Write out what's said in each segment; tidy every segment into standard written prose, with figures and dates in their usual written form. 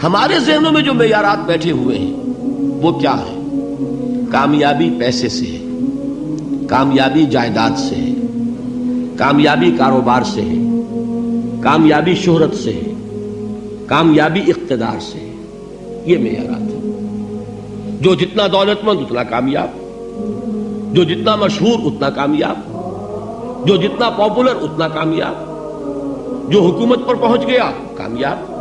ہمارے ذہنوں میں جو معیارات بیٹھے ہوئے ہیں وہ کیا ہے؟ کامیابی پیسے سے ہے، کامیابی جائیداد سے ہے، کامیابی کاروبار سے ہے، کامیابی شہرت سے ہے، کامیابی اقتدار سے ہے. یہ معیارات ہیں. جو جتنا دولت مند اتنا کامیاب، جو جتنا مشہور اتنا کامیاب، جو جتنا پاپولر اتنا کامیاب، جو حکومت پر پہنچ گیا کامیاب،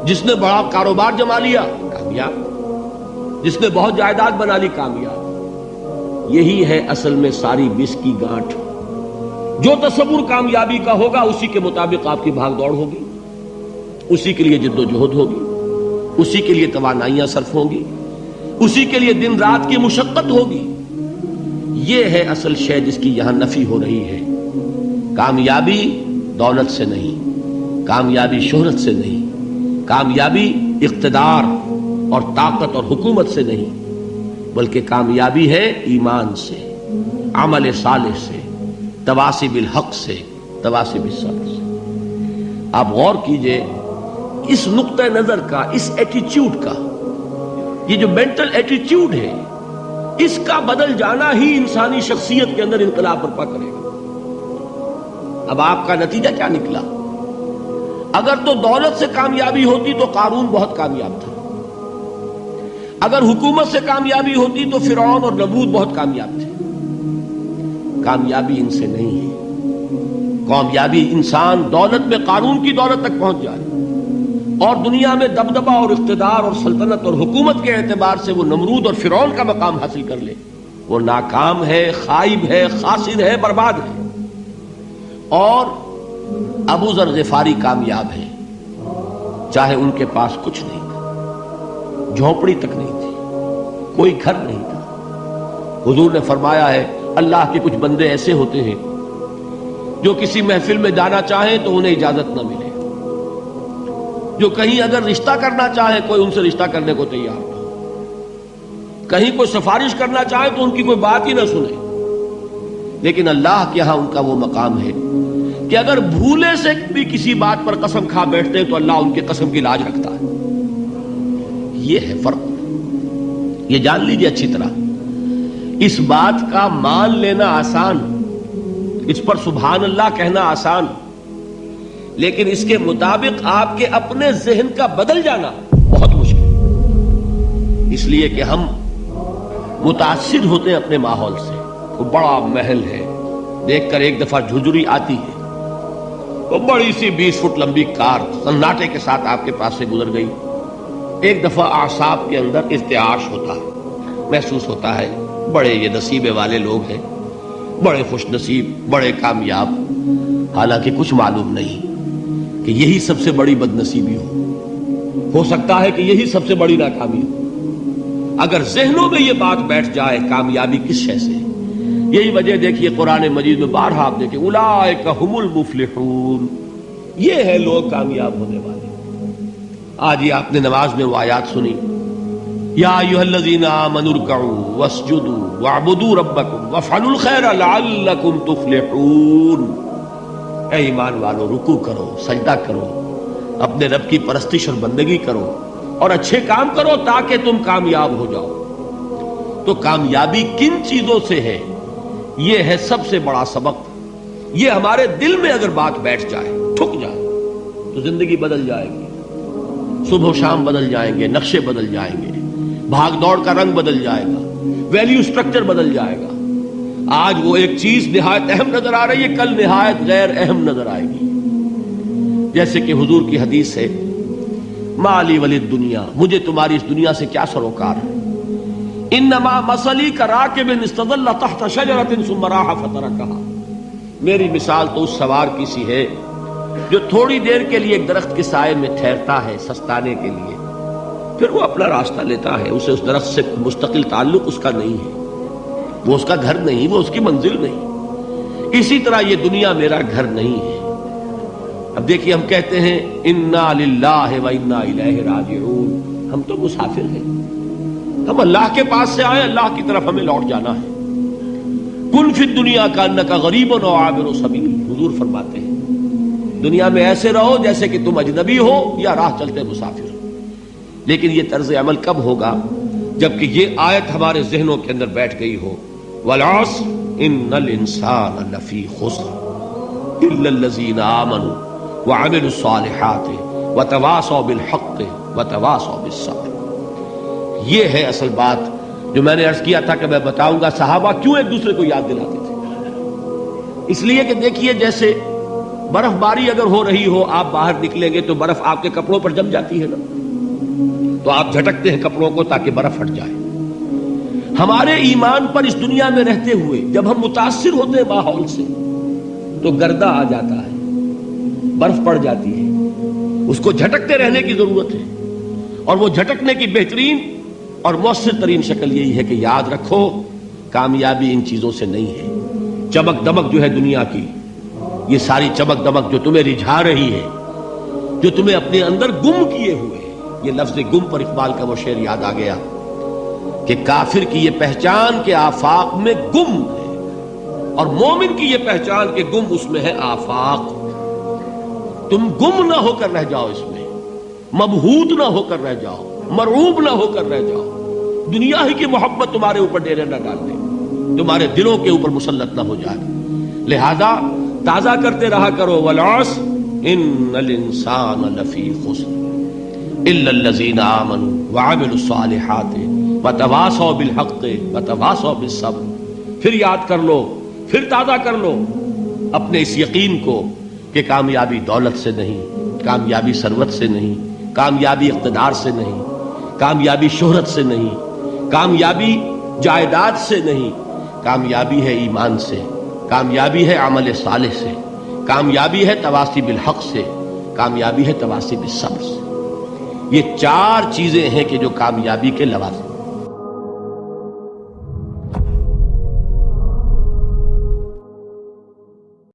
جس نے بڑا کاروبار جما لیا کامیاب، جس نے بہت جائیداد بنا لی کامیاب. یہی ہے اصل میں ساری بس کی گانٹھ. جو تصور کامیابی کا ہوگا اسی کے مطابق آپ کی بھاگ دوڑ ہوگی، اسی کے لیے جد و جہد ہوگی، اسی کے لیے توانائیاں صرف ہوں گی، اسی کے لیے دن رات کی مشقت ہوگی. یہ ہے اصل شے جس کی یہاں نفی ہو رہی ہے. کامیابی دولت سے نہیں، کامیابی شہرت سے نہیں، کامیابی اقتدار اور طاقت اور حکومت سے نہیں، بلکہ کامیابی ہے ایمان سے، عمل صالح سے، تواصی بالحق سے، تواصی بالصبر سے. آپ غور کیجئے اس نقطہ نظر کا، اس ایٹیچیوڈ کا، یہ جو مینٹل ایٹیچیوڈ ہے اس کا بدل جانا ہی انسانی شخصیت کے اندر انقلاب برپا کرے گا. اب آپ کا نتیجہ کیا نکلا؟ اگر تو دولت سے کامیابی ہوتی تو قارون بہت کامیاب تھا، اگر حکومت سے کامیابی ہوتی تو فرعون اور نمرود بہت کامیاب تھے. کامیابی ان سے نہیں ہے. کامیابی انسان دولت میں قارون کی دولت تک پہنچ جائے اور دنیا میں دبدبہ اور اقتدار اور سلطنت اور حکومت کے اعتبار سے وہ نمرود اور فرعون کا مقام حاصل کر لے، وہ ناکام ہے، خائب ہے، خاسر ہے، برباد ہے. اور ابو ذر غفاری کامیاب ہے، چاہے ان کے پاس کچھ نہیں تھا، جھونپڑی تک نہیں تھی، کوئی گھر نہیں تھا. حضور نے فرمایا ہے اللہ کے کچھ بندے ایسے ہوتے ہیں جو کسی محفل میں جانا چاہیں تو انہیں اجازت نہ ملے، جو کہیں اگر رشتہ کرنا چاہے کوئی ان سے رشتہ کرنے کو تیار نہ ہو، کہیں کوئی سفارش کرنا چاہے تو ان کی کوئی بات ہی نہ سنے. لیکن اللہ کے ہاں ان کا وہ مقام ہے کہ اگر بھولے سے بھی کسی بات پر قسم کھا بیٹھتے ہیں تو اللہ ان کے قسم کی لاج رکھتا ہے. یہ ہے فرق. یہ جان لیجیے اچھی طرح. اس بات کا مان لینا آسان، اس پر سبحان اللہ کہنا آسان، لیکن اس کے مطابق آپ کے اپنے ذہن کا بدل جانا بہت مشکل. اس لیے کہ ہم متاثر ہوتے ہیں اپنے ماحول سے. وہ بڑا محل ہے، دیکھ کر ایک دفعہ جھجری آتی ہے، وہ بڑی سی 20 فٹ لمبی کار سناٹے کے ساتھ آپ کے پاس سے گزر گئی. ایک دفعہ اعصاب کے اندر ارتعاش ہوتا ہے، محسوس ہوتا ہے بڑے یہ نصیبے والے لوگ ہیں، بڑے خوش نصیب، بڑے کامیاب. حالانکہ کچھ معلوم نہیں کہ یہی سب سے بڑی بد نصیبی ہو سکتا ہے کہ یہی سب سے بڑی ناکامی ہو. اگر ذہنوں میں یہ بات بیٹھ جائے کامیابی کس شے سے. یہی وجہ دیکھیے قرآن مجید میں بارہا آپ دیکھیں اولئک هم المفلحون، یہ ہے لوگ کامیاب ہونے والے. آج یہ آپ نے نماز میں وہ آیات سنی، یا ایھا الذین آمنوا ارکعوا واسجدوا واعبدوا ربکم وافعلوا الخیر لعلکم تفلحون. اے ایمان والو، رکوع کرو، سجدہ کرو، اپنے رب کی پرستش اور بندگی کرو اور اچھے کام کرو تاکہ تم کامیاب ہو جاؤ. تو کامیابی کن چیزوں سے ہے؟ یہ ہے سب سے بڑا سبق. یہ ہمارے دل میں اگر بات بیٹھ جائے، ٹھک جائے، تو زندگی بدل جائے گی. صبح و شام بدل جائیں گے، نقشے بدل جائیں گے، بھاگ دوڑ کا رنگ بدل جائے گا، ویلیو سٹرکچر بدل جائے گا. آج وہ ایک چیز نہایت اہم نظر آ رہی ہے، کل نہایت غیر اہم نظر آئے گی. جیسے کہ حضور کی حدیث ہے مالی ولی الدنیا، مجھے تمہاری اس دنیا سے کیا سروکار ہے. انما مثلی کراکب استظل تحت شجرۃ ثم راح فترکها، میری مثال تو اس سوار کی سی ہے جو تھوڑی دیر کے لیے ایک درخت کے سائے میں ٹھہرتا ہے سستانے کے لیے، پھر وہ اپنا راستہ لیتا ہے. اسے اس درخت سے مستقل تعلق اس کا نہیں ہے، وہ اس کا گھر نہیں، وہ اس کی منزل نہیں. اسی طرح یہ دنیا میرا گھر نہیں ہے. اب دیکھیے ہم کہتے ہیں انا للہ و انا الیہ راجعون، ہم تو مسافر ہیں، ہم اللہ کے پاس سے آئے، اللہ کی طرف ہمیں لوٹ جانا ہے. کن فی الدنیا کانک غریب و عابر سبیل، حضور فرماتے ہیں دنیا میں ایسے رہو جیسے کہ تم اجنبی ہو یا راہ چلتے مسافر. لیکن یہ طرز عمل کب ہوگا؟ جبکہ یہ آیت ہمارے ذہنوں کے اندر بیٹھ گئی ہو، والعصر ان الانسان لفی خسر الا الذین آمنوا وعملوا الصالحات وتواصوا بالحق وتواصوا بالصبر۔ یہ ہے اصل بات جو میں نے عرض کیا تھا کہ میں بتاؤں گا صحابہ کیوں ایک دوسرے کو یاد دلاتے تھے۔ اس لیے کہ دیکھیے جیسے برف باری اگر ہو رہی ہو، آپ باہر نکلیں گے تو برف آپ کے کپڑوں پر جم جاتی ہے نا، تو آپ جھٹکتے ہیں کپڑوں کو تاکہ برف ہٹ جائے۔ ہمارے ایمان پر اس دنیا میں رہتے ہوئے جب ہم متاثر ہوتے ہیں ماحول سے تو گردہ آ جاتا ہے، برف پڑ جاتی ہے، اس کو جھٹکتے رہنے کی ضرورت ہے۔ اور وہ جھٹکنے کی بہترین اور مؤثر ترین شکل یہی ہے کہ یاد رکھو کامیابی ان چیزوں سے نہیں ہے۔ چمک دمک جو ہے دنیا کی، یہ ساری چمک دمک جو تمہیں رجھا رہی ہے، جو تمہیں اپنے اندر گم کیے ہوئے ہے، یہ لفظ گم پر اقبال کا وہ شعر یاد آ گیا کہ کافر کی یہ پہچان کے آفاق میں گم ہے، اور مومن کی یہ پہچان کے گم اس میں ہے آفاق۔ تم گم نہ ہو کر رہ جاؤ، اس میں مبہوت نہ ہو کر رہ جاؤ، مرعوب نہ ہو کر رہ جاؤ، دنیا ہی کی محبت تمہارے اوپر ڈیرے نہ ڈال دے، تمہارے دلوں کے اوپر مسلط نہ ہو جائے۔ لہذا تازہ کرتے رہا کرو، والعصر ان الانسان لفی خسر الا الذین آمنوا وعملوا الصالحات وتواصوا بالحق وتواصوا بالصبر۔ پھر یاد کر لو، پھر تازہ کر لو اپنے اس یقین کو کہ کامیابی دولت سے نہیں، کامیابی ثروت سے نہیں، کامیابی اقتدار سے نہیں، کامیابی شہرت سے نہیں، کامیابی جائیداد سے نہیں، کامیابی ہے ایمان سے، کامیابی ہے عمل صالح سے، کامیابی ہے تواصی بالحق سے، کامیابی ہے تواصی بالصبر سے۔ یہ چار چیزیں ہیں کہ جو کامیابی کے لوازم